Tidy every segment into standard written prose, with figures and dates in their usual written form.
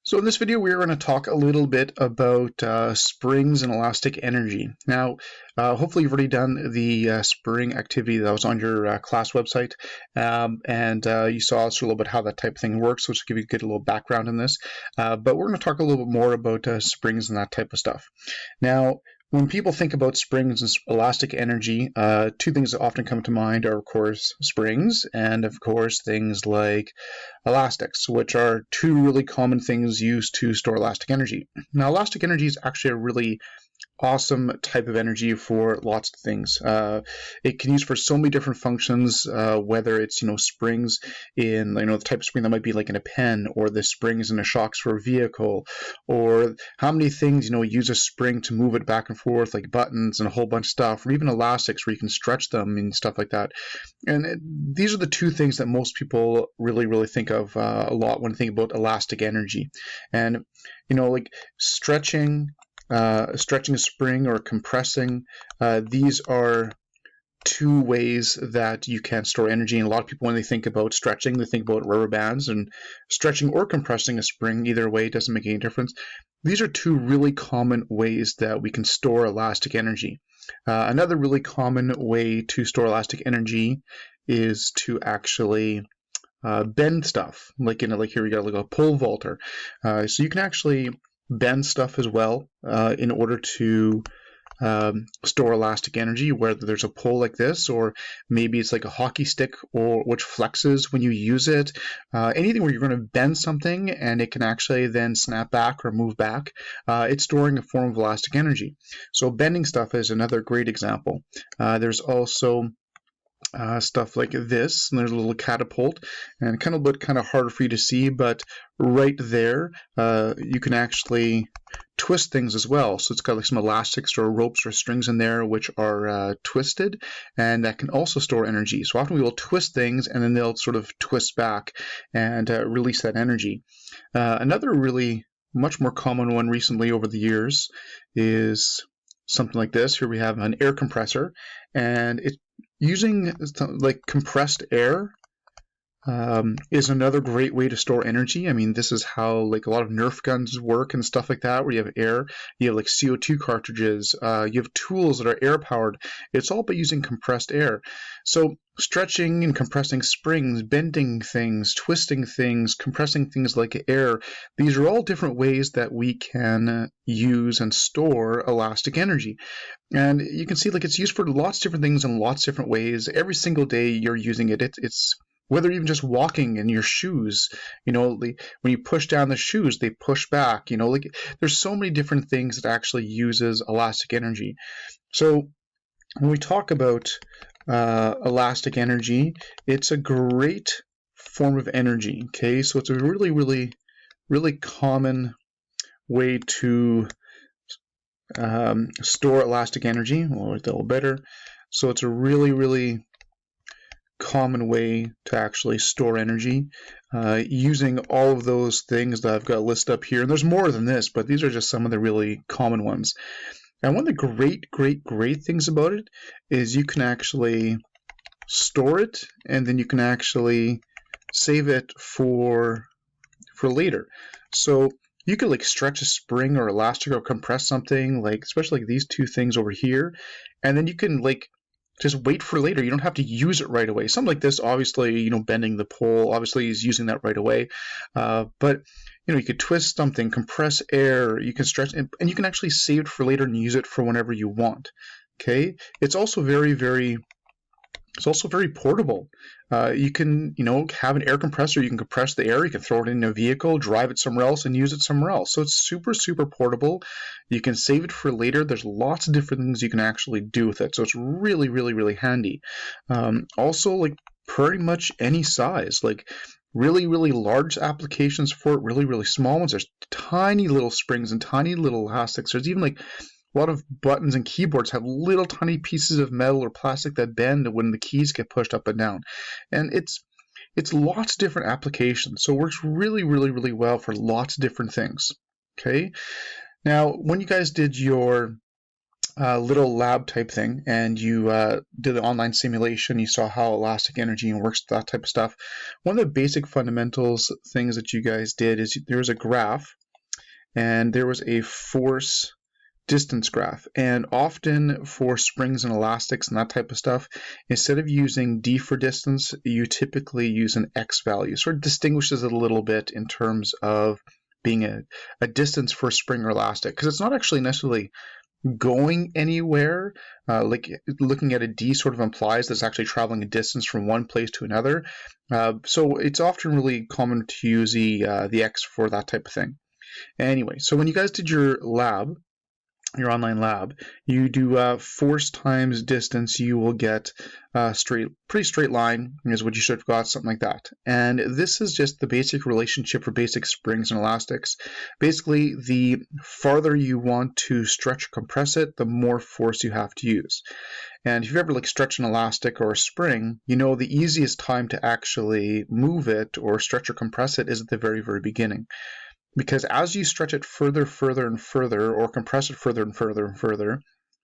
So in this video, we're going to talk a little bit about springs and elastic energy. Now, hopefully you've already done the spring activity that was on your class website, and you saw a little bit how that type of thing works, which will give you a little background in this. But we're going to talk a little bit more about springs and that type of stuff. Now, when people think about springs and elastic energy, two things that often come to mind are, of course, springs and, of course, things like elastics, which are two really common things used to store elastic energy. Now, elastic energy is actually a really awesome type of energy for lots of things. It can use for so many different functions, whether it's springs in the type of spring that might be like in a pen, or the springs in the shocks for a vehicle, or how many things use a spring to move it back and forth, like buttons and a whole bunch of stuff, or even elastics where you can stretch them and stuff like that. And these are the two things that most people really think of a lot when they think about elastic energy. And like stretching a spring or compressing, these are two ways that you can store energy. And a lot of people, when they think about stretching, they think about rubber bands, and stretching or compressing a spring, either way, doesn't make any difference. These are two really common ways that we can store elastic energy. Another really common way to store elastic energy is to actually bend stuff, like here we got like a pole vaulter. So you can actually bend stuff as well in order to store elastic energy, whether there's a pole like this, or maybe it's like a hockey stick, or which flexes when you use it. Anything where you're going to bend something and it can actually then snap back or move back, it's storing a form of elastic energy. So bending stuff is another great example. There's also stuff like this, and there's a little catapult, and kind of harder for you to see, but right there you can actually twist things as well. So it's got like some elastics or ropes or strings in there which are twisted, and that can also store energy. So often we will twist things and then they'll sort of twist back and release that energy. Another really much more common one recently over the years is something like this. Here we have an air compressor, and it's using like compressed air is another great way to store energy. I mean, this is how like a lot of Nerf guns work and stuff like that, where you have air, you have like CO2 cartridges, you have tools that are air powered. It's all about using compressed air. So stretching and compressing springs, bending things, twisting things, compressing things like air, these are all different ways that we can use and store elastic energy. And you can see like it's used for lots of different things in lots of different ways. Every single day you're using it. It's whether even just walking in your shoes, when you push down the shoes, they push back, like there's so many different things that actually uses elastic energy. So when we talk about elastic energy, it's a great form of energy. Okay, so it's a really common way to store elastic energy. Well, it's a little better. So it's a really common way to actually store energy using all of those things that I've got listed up here. And there's more than this, but these are just some of the really common ones. And one of the great things about it is you can actually store it, and then you can actually save it for later. So you could like stretch a spring or elastic or compress something, like especially like these two things over here, and then you can like just wait for later. You don't have to use it right away. Something like this, obviously, bending the pole, obviously is using that right away. But you could twist something, compress air, you can stretch, and you can actually save it for later and use it for whenever you want. Okay, it's also very portable. You can, have an air compressor. You can compress the air. You can throw it in a vehicle, drive it somewhere else, and use it somewhere else. So it's super portable. You can save it for later. There's lots of different things you can actually do with it. So it's really handy. Also, like pretty much any size, like really large applications for it, really small ones. There's tiny little springs and tiny little elastics. There's even like a lot of buttons and keyboards have little tiny pieces of metal or plastic that bend when the keys get pushed up and down. And it's lots of different applications. So it works really well for lots of different things. Okay. Now, when you guys did your little lab type thing, and you did an online simulation, you saw how elastic energy works, that type of stuff. One of the basic fundamentals things that you guys did is there was a graph and there was a force distance graph. And often for springs and elastics and that type of stuff, instead of using D for distance, you typically use an X value. Sort of distinguishes it a little bit in terms of being a distance for a spring or elastic, because it's not actually necessarily going anywhere. Like looking at a D sort of implies that it's actually traveling a distance from one place to another. So it's often really common to use the X for that type of thing. Anyway, so when you guys did your lab, your online lab, you do force times distance, you will get a pretty straight line is what you should have got, something like that. And this is just the basic relationship for basic springs and elastics. Basically, the farther you want to stretch or compress it, the more force you have to use. And if you've ever stretched an elastic or a spring, you know the easiest time to actually move it or stretch or compress it is at the very, very beginning. Because as you stretch it further and further, or compress it further and further,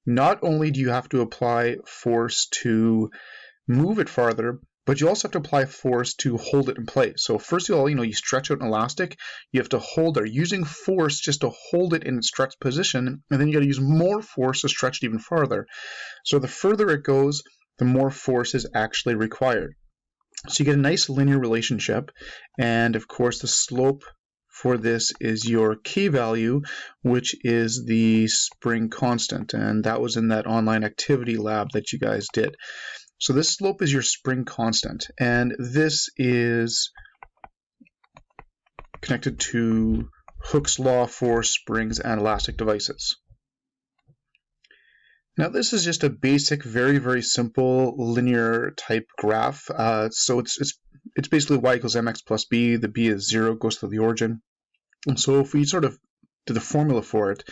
not only do you have to apply force to move it farther, but you also have to apply force to hold it in place. So first of all, you stretch out an elastic, you have to hold it, using force just to hold it in its stretched position, and then you got to use more force to stretch it even farther. So the further it goes, the more force is actually required. So you get a nice linear relationship, and of course the slope for this is your K value, which is the spring constant, and that was in that online activity lab that you guys did. So this slope is your spring constant, and this is connected to Hooke's law for springs and elastic devices. Now this is just a basic, very, very simple linear type graph. So it's basically y equals mx plus b. The b is 0, goes to the origin. And so if we sort of do the formula for it,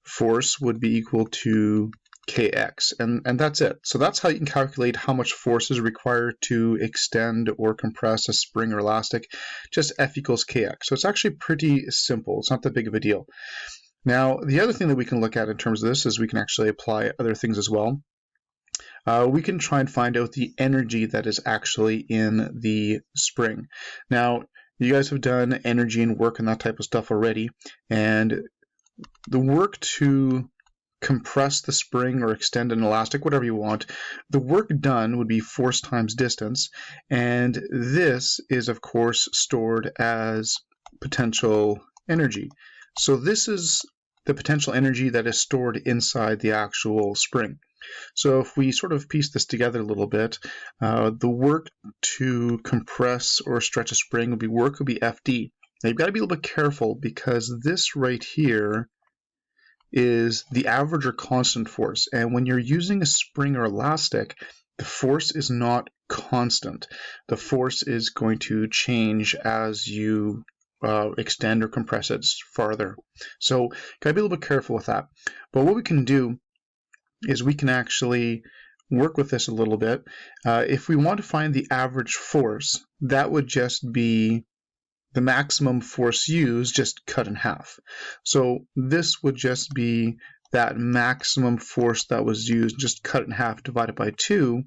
force would be equal to kx, and that's it. So that's how you can calculate how much force is required to extend or compress a spring or elastic, just F equals kx. So it's actually pretty simple. It's not that big of a deal. Now, the other thing that we can look at in terms of this is we can actually apply other things as well. We can try and find out the energy that is actually in the spring. Now, you guys have done energy and work and that type of stuff already, and the work to compress the spring or extend an elastic, whatever you want, the work done would be force times distance, and this is of course stored as potential energy. So this is the potential energy that is stored inside the actual spring. So if we sort of piece this together a little bit, the work to compress or stretch a spring would be FD. Now you've got to be a little bit careful because this right here is the average or constant force. And when you're using a spring or elastic, the force is not constant. The force is going to change as you extend or compress it farther. So gotta be a little bit careful with that. But what we can do is we can actually work with this a little bit. If we want to find the average force, that would just be the maximum force used just cut in half. So this would just be that maximum force that was used just cut in half divided by 2,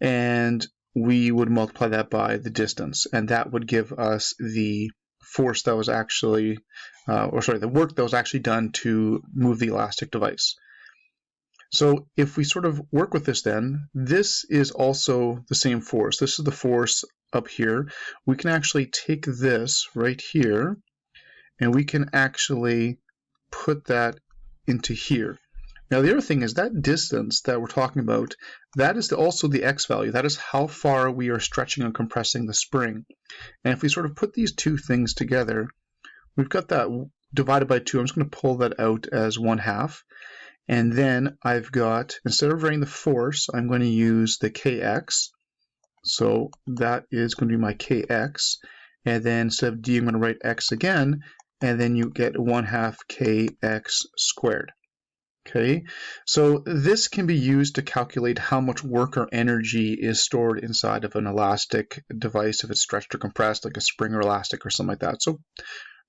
and we would multiply that by the distance, and that would give us the force that was actually, the work that was actually done to move the elastic device. So if we sort of work with this then, this is also the same force. This is the force up here. We can actually take this right here and we can actually put that into here. Now the other thing is that distance that we're talking about, that is also the x value. That is how far we are stretching and compressing the spring. And if we sort of put these two things together, we've got that divided by 2. I'm just going to pull that out as 1/2. And then I've got, instead of writing the force, I'm going to use the kx. So that is going to be my kx. And then instead of d, I'm going to write x again. And then you get 1/2 kx squared. Okay, so this can be used to calculate how much work or energy is stored inside of an elastic device if it's stretched or compressed, like a spring or elastic or something like that. So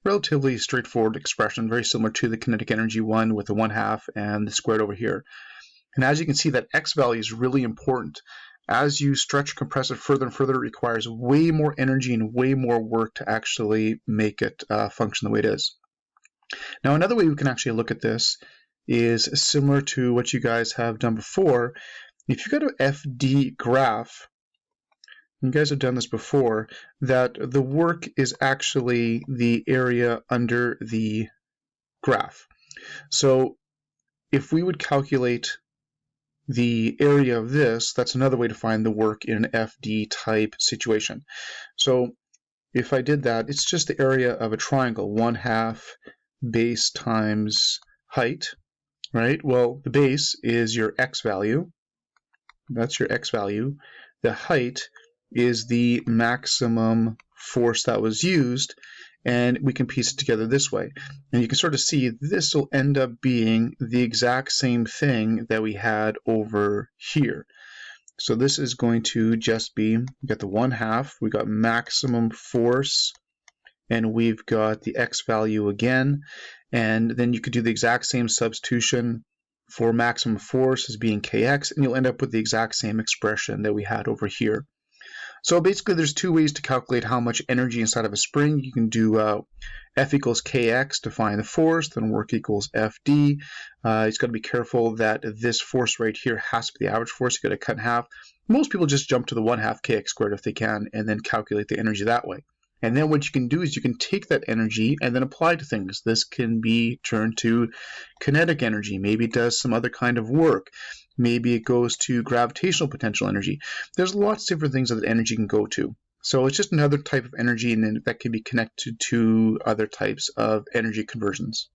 relatively straightforward expression, very similar to the kinetic energy one with the 1/2 and the squared over here. And as you can see, that x value is really important. as you stretch or compress it further and further, it requires way more energy and way more work to actually make it function the way it is. Now, another way we can actually look at this is similar to what you guys have done before. If you go to FD graph, you guys have done this before, that the work is actually the area under the graph. So if we would calculate the area of this, that's another way to find the work in an FD type situation. So if I did that, it's just the area of a triangle, 1/2 base times height, right? Well, the base is your x value. That's your x value. The height is the maximum force that was used, and we can piece it together this way. And you can sort of see this will end up being the exact same thing that we had over here. So this is going to just be, we got the 1/2, we got maximum force, and we've got the x value again. And then you could do the exact same substitution for maximum force as being kx, and you'll end up with the exact same expression that we had over here. So basically there's two ways to calculate how much energy inside of a spring. You can do F equals kx to find the force, then work equals FD. It's got to be careful that this force right here has to be the average force. You got to cut in half. Most people just jump to the 1/2 kx squared if they can, and then calculate the energy that way. And then what you can do is you can take that energy and then apply to things. This can be turned to kinetic energy. Maybe it does some other kind of work. Maybe it goes to gravitational potential energy. There's lots of different things that energy can go to. So it's just another type of energy, and then that can be connected to other types of energy conversions.